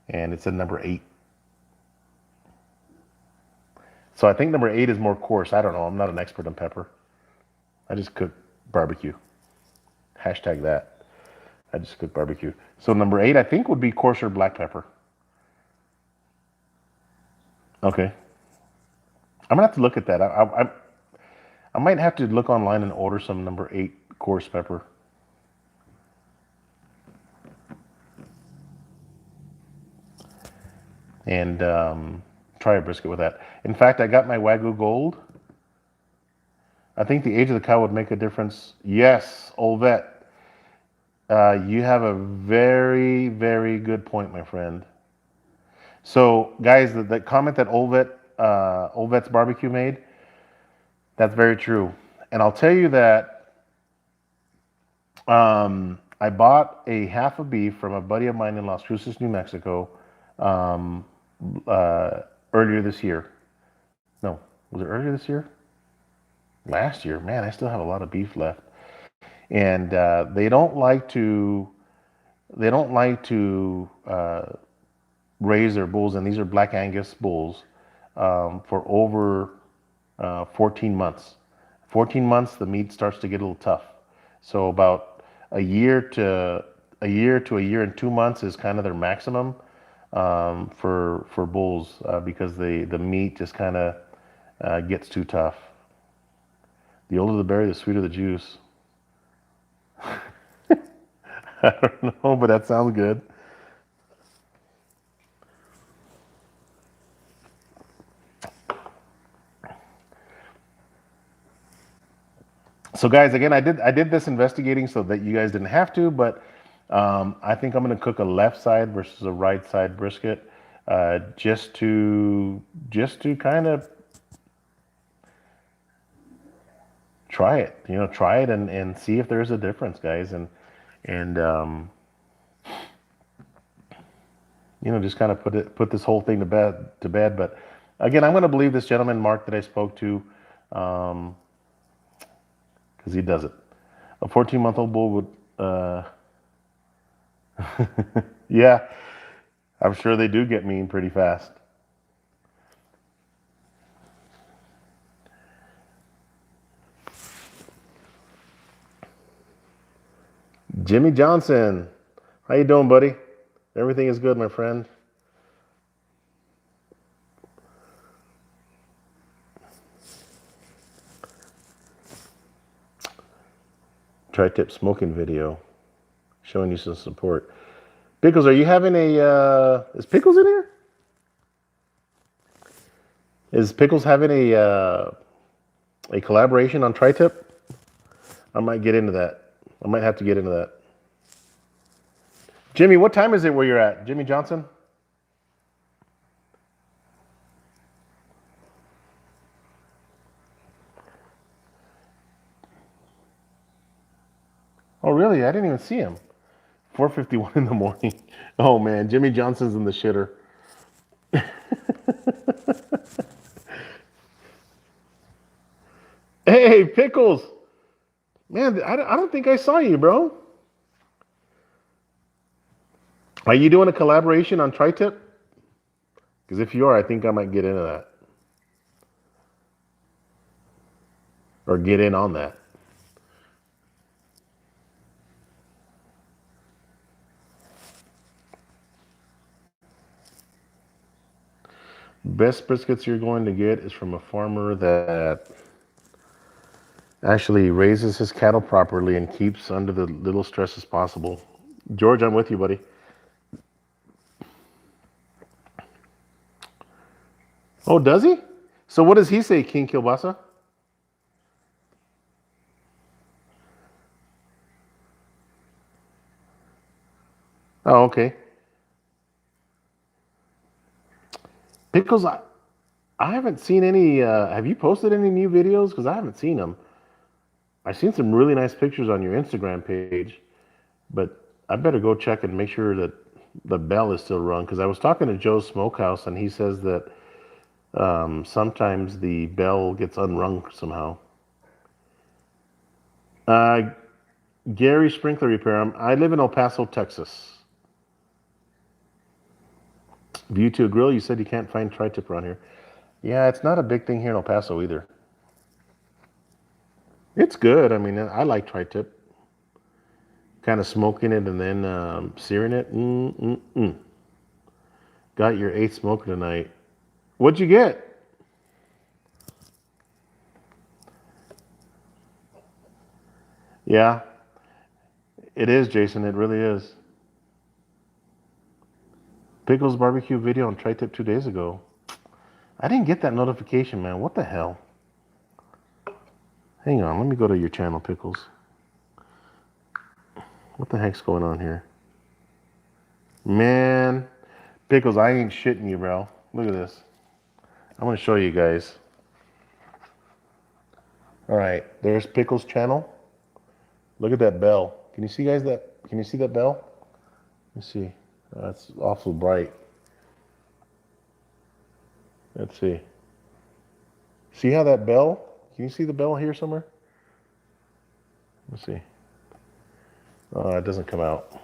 and it said number 8. So I think number 8 is more coarse. I don't know. I'm not an expert on pepper. I just cook barbecue. Hashtag that. I just cook barbecue. So number 8, I think, would be coarser black pepper. Okay. I'm gonna have to look at that. I might have to look online and order some number 8 coarse pepper. And try a brisket with that. In fact, I got my Wagyu Gold. I think the age of the cow would make a difference. Yes, Olvet. You have a very, very good point, my friend. So, guys, the comment that Olvet's Barbecue made, that's very true. And I'll tell you that I bought a half a beef from a buddy of mine in Las Cruces, New Mexico, um, earlier this year. No, was it earlier this year? Last year. Man, I still have a lot of beef left. And they don't like to raise their bulls, and these are Black Angus bulls, for over 14 months. 14 months, the meat starts to get a little tough. So about a year and 2 months is kind of their maximum for bulls, because the meat just kind of gets too tough. The older the berry, the sweeter the juice. I don't know, but that sounds good. So guys, again, I did this investigating so that you guys didn't have to, but I think I'm going to cook a left side versus a right side brisket, just to kind of try it. Try it and see if there's a difference, guys, and just kind of put this whole thing to bed. But again, I'm going to believe this gentleman, Mark, that I spoke to. because he does it. A 14-month-old bull would, yeah, I'm sure they do get mean pretty fast. Jimmy Johnson, how you doing, buddy? Everything is good, my friend. Tri-tip smoking video, showing you some support. Pickles, are you having is Pickles in here? Is Pickles having a collaboration on tri-tip? I might get into that. I might have to get into that. Jimmy, what time is it where you're at? Jimmy Johnson? Oh, really? I didn't even see him. 4:51 in the morning. Oh, man. Jimmy Johnson's in the shitter. Hey, Pickles. Man, I don't think I saw you, bro. Are you doing a collaboration on tri-tip? Because if you are, I think I might get into that. Or get in on that. Best briskets you're going to get is from a farmer that actually raises his cattle properly and keeps under the little stress as possible. George, I'm with you, buddy. Oh, does he? So what does he say, King Kielbasa? Oh, okay. Pickles, I haven't seen any. Have you posted any new videos? Because I haven't seen them. I've seen some really nice pictures on your Instagram page, but I better go check and make sure that the bell is still rung. Because I was talking to Joe's Smokehouse, and he says that sometimes the bell gets unrung somehow. Uh, Gary Sprinkler Repair. I live in El Paso, Texas. View to a grill. You said you can't find tri-tip around here. Yeah, it's not a big thing here in El Paso either. It's good. I mean, I like tri-tip. Kind of smoking it and then searing it. Got your 8th smoker tonight. What'd you get? Yeah, it is, Jason. It really is. Pickles barbecue video on tri-tip 2 days ago. I didn't get that notification, man. What the hell? Hang on. Let me go to your channel, Pickles. What the heck's going on here? Man, Pickles, I ain't shitting you, bro. Look at this. I'm going to show you guys. All right, there's Pickles' channel. Look at that bell. Can you see, guys, that? Can you see that bell? Let me see. That's awful bright. Let's see. See how that bell? Can you see the bell here somewhere? Let's see. It doesn't come out.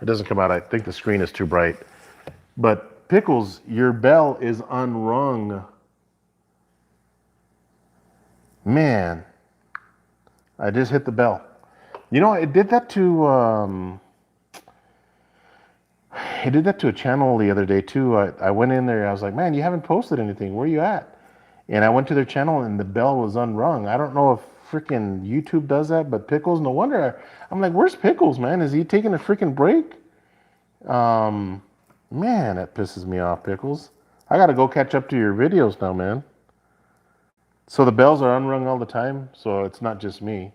It doesn't come out. I think the screen is too bright. But Pickles, your bell is unrung. Man, I just hit the bell. You know, it did that to a channel the other day too. I went in there. I was like, man, you haven't posted anything. Where you at? And I went to their channel and the bell was unrung. I don't know if freaking YouTube does that, but Pickles, no wonder. I'm like, where's Pickles, man? Is he taking a freaking break? Man, that pisses me off, Pickles. I got to go catch up to your videos now, man. So the bells are unrung all the time, so it's not just me.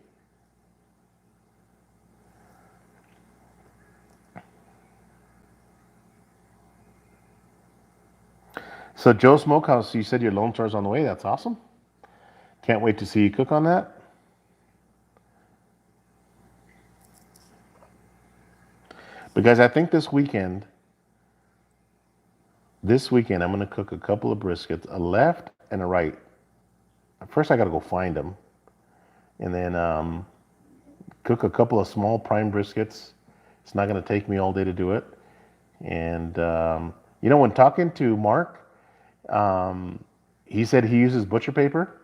So Joe Smokehouse, you said your Lone Star's on the way. That's awesome. Can't wait to see you cook on that. But guys, I think this weekend, I'm going to cook a couple of briskets, a left and a right. first I got to go find them, and then cook a couple of small prime briskets. It's not going to take me all day to do it. And when talking to Mark, he said he uses butcher paper.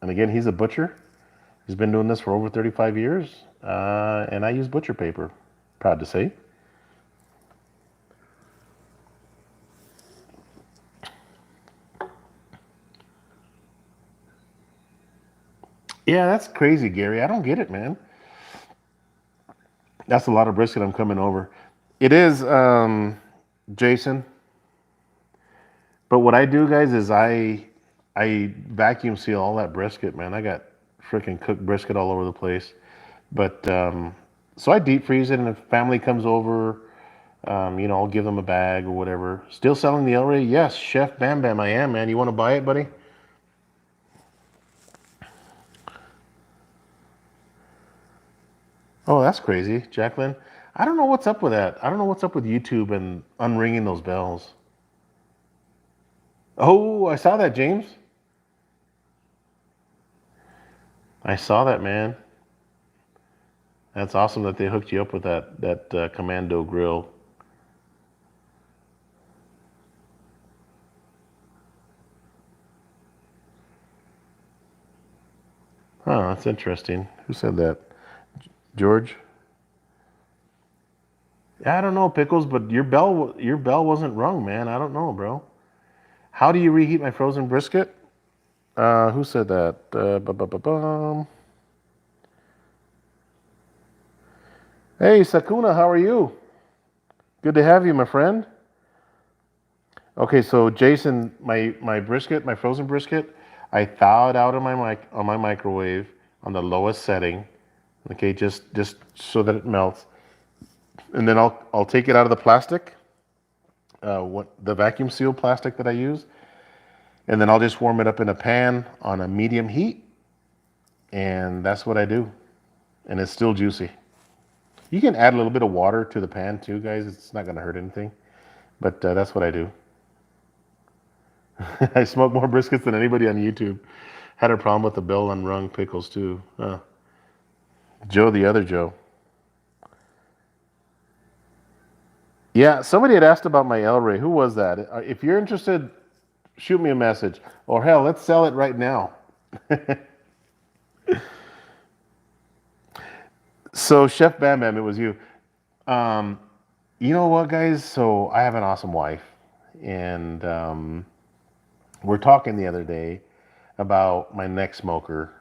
And again, he's a butcher. He's been doing this for over 35 years. And I use butcher paper, proud to say. Yeah, that's crazy, Gary. I don't get it, man. That's a lot of brisket I'm coming over. It is, Jason. But what I do, guys, is I vacuum seal all that brisket, man. I got freaking cooked brisket all over the place. But so I deep freeze it, and if family comes over, I'll give them a bag or whatever. Still selling the El Rey? Yes, Chef Bam Bam, I am, man. You want to buy it, buddy? Oh, that's crazy, Jacqueline. I don't know what's up with that. I don't know what's up with YouTube and unringing those bells. Oh, I saw that, James. I saw that, man. That's awesome that they hooked you up with that Commando grill. Huh, that's interesting. Who said that? George? Yeah, I don't know, Pickles, but your bell wasn't rung, man. I don't know, bro. How do you reheat my frozen brisket? Who said that? Hey, Sakuna, how are you? Good to have you, my friend. Okay, so Jason, my brisket, my frozen brisket, I thaw it out on my microwave on the lowest setting. Okay, just so that it melts, and then I'll take it out of the plastic, the vacuum seal plastic that I use, and then I'll just warm it up in a pan on a medium heat, and that's what I do, and it's still juicy. You can add a little bit of water to the pan too, guys. It's not gonna hurt anything, but that's what I do. I smoke more briskets than anybody on YouTube. Had a problem with the bell unrung pickles too. Joe, the other Joe. Yeah, somebody had asked about my El Rey. Who was that? If you're interested, shoot me a message. Or hell, let's sell it right now. So, Chef Bam Bam, it was you. Um, you know what, guys? So, I have an awesome wife. And we're talking the other day about my neck smoker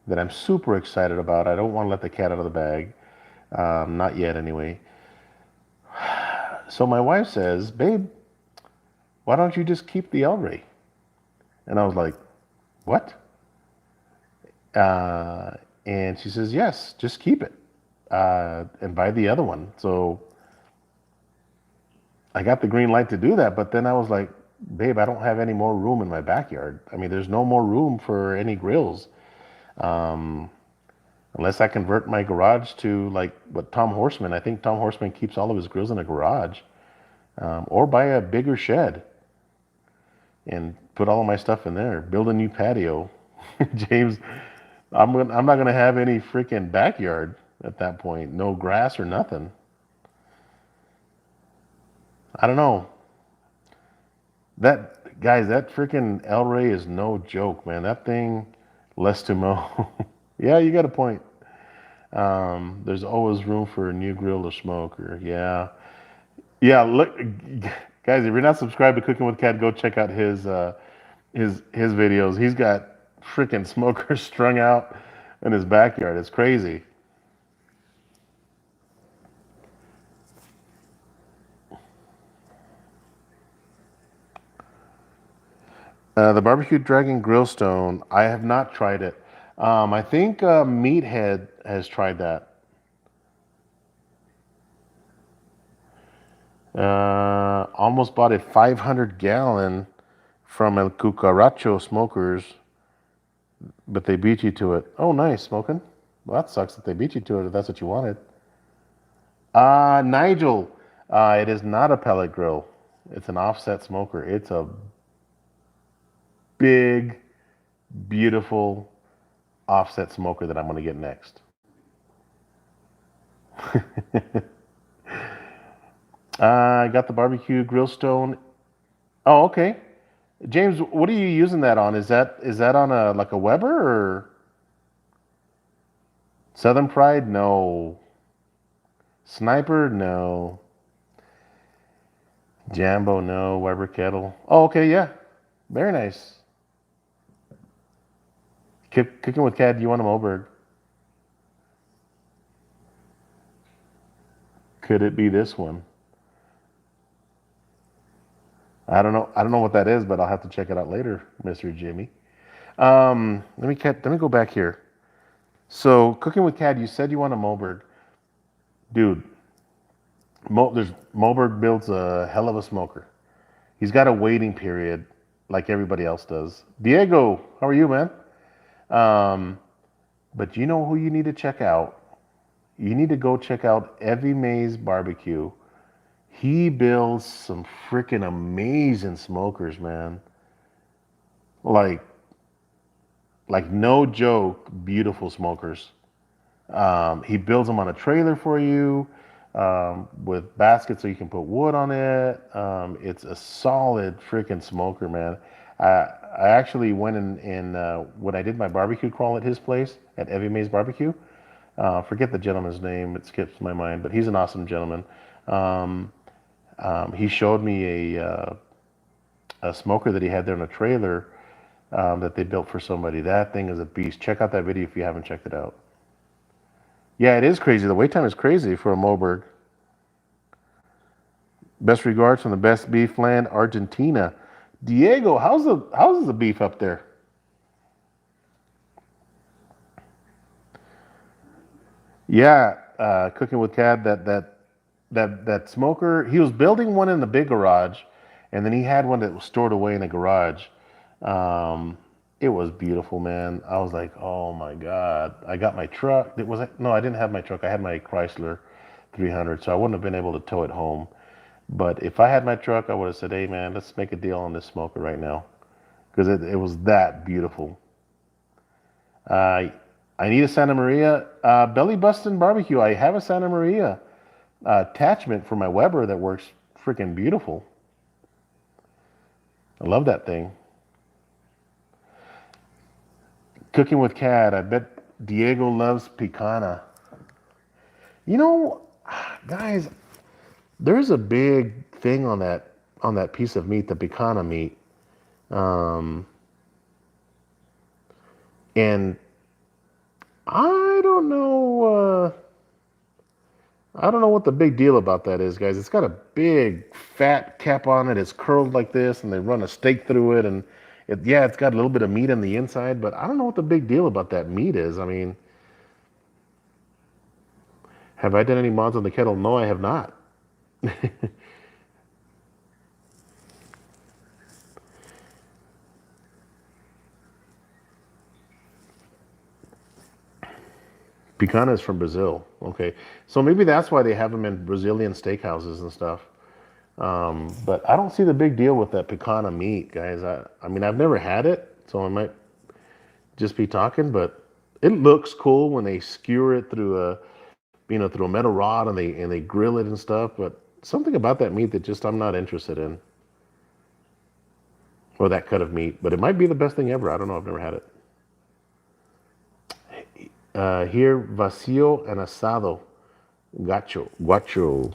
that I'm super excited about. I don't want to let the cat out of the bag. Not yet, anyway. So, my wife says, babe, why don't you just keep the El Rey? And I was like, what? Uh, and she says, yes, just keep it and buy the other one. So I got the green light to do that. But then I was like, babe, I don't have any more room in my backyard. I mean, there's no more room for any grills. Um, Unless I convert my garage to like what Tom Horseman, I think Tom Horseman keeps all of his grills in a garage, or buy a bigger shed and put all of my stuff in there. Build a new patio. James, I'm not gonna have any freaking backyard at that point. No grass or nothing. I don't know. That guys, that freaking El Rey is no joke, man. That thing, less to mow. Yeah, you got a point. There's always room for a new grill or smoker. Yeah, yeah. Look, guys, if you're not subscribed to Cooking with Cat, go check out his videos. He's got freaking smokers strung out in his backyard. It's crazy. The barbecue dragon grill stone. I have not tried it. I think Meathead has tried that. Almost bought a 500-gallon from El Cucaracho Smokers, but they beat you to it. Oh, nice, smoking. Well, that sucks that they beat you to it if that's what you wanted. Nigel, it is not a pellet grill. It's an offset smoker. big, beautiful offset smoker that I'm going to get next. I got the barbecue grill stone. Oh, okay. James, what are you using that on? Is that on a like a Weber or Southern Pride? No. Sniper? No. Jambo? No. Weber kettle? Oh, okay, yeah. Very nice. Cooking with Cat, you want him over? Could it be this one? I don't know. I don't know what that is, but I'll have to check it out later, Mr. Jimmy. Let me go back here. So, cooking with Cad, you said you want a Moberg, dude. Moberg builds a hell of a smoker. He's got a waiting period, like everybody else does. Diego, how are you, man? Um, but you know who you need to check out? You need to go check out Evie Mae's Barbecue. He builds some freaking amazing smokers, man. Like, like no joke, beautiful smokers. He builds them on a trailer for you with baskets so you can put wood on it. It's a solid freaking smoker, man. I actually went when I did my barbecue crawl at his place at Evie Mae's Barbecue. Forget the gentleman's name; it skips my mind, but he's an awesome gentleman. Um, he showed me a smoker that he had there in a trailer that they built for somebody. That thing is a beast. Check out that video if you haven't checked it out. Yeah, it is crazy. The wait time is crazy for a Moberg. Best regards from the best beef land, Argentina. Diego, how's the beef up there? Yeah, cooking with Cad. That smoker. He was building one in the big garage, and then he had one that was stored away in a garage. Um, it was beautiful, man. I was like, oh my god. I got my truck. It was no, I didn't have my truck. I had my Chrysler 300, so I wouldn't have been able to tow it home. But if I had my truck, I would have said, hey man, let's make a deal on this smoker right now because it was that beautiful. Uh, I need a Santa Maria belly busting barbecue. I have a Santa Maria attachment for my Weber that works freaking beautiful. I love that thing. Cooking with Cad. I bet Diego loves picana. You know, guys, there's a big thing on that piece of meat, the picana meat, um, and I don't know. I don't know what the big deal about that is, guys. It's got a big fat cap on it. It's curled like this, and they run a stake through it, and yeah, it's got a little bit of meat on the inside. But I don't know what the big deal about that meat is. I mean, have I done any mods on the kettle? No, I have not. Picana is from Brazil. Okay, so maybe that's why they have them in Brazilian steakhouses and stuff. But I don't see the big deal with that picana meat, guys. I mean, I've never had it, so I might just be talking, but it looks cool when they skewer it through a metal rod and they grill it and stuff. But something about that meat that just I'm not interested in, or that cut of meat. But it might be the best thing ever. I don't know. I've never had it. Here, vacío and asado, gacho, guacho.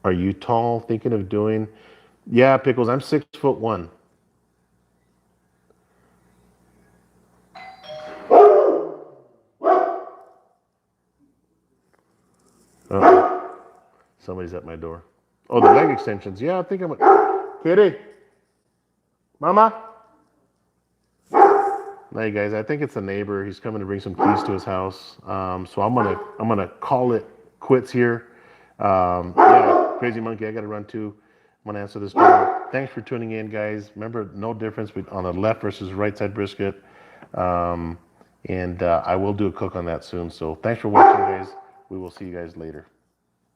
Are you tall? Thinking of doing? Yeah, pickles. I'm 6'1". Uh-oh. Somebody's at my door. Oh, the leg extensions. Yeah, I think I'm. Kitty, Mama. Hey guys, I think it's a neighbor. He's coming to bring some keys to his house. So I'm gonna call it quits here. Yeah, crazy monkey. I gotta run too. I'm gonna answer this door. Thanks for tuning in, guys. Remember, no difference on the left versus right side brisket. And I will do a cook on that soon. So thanks for watching, guys. We will see you guys later.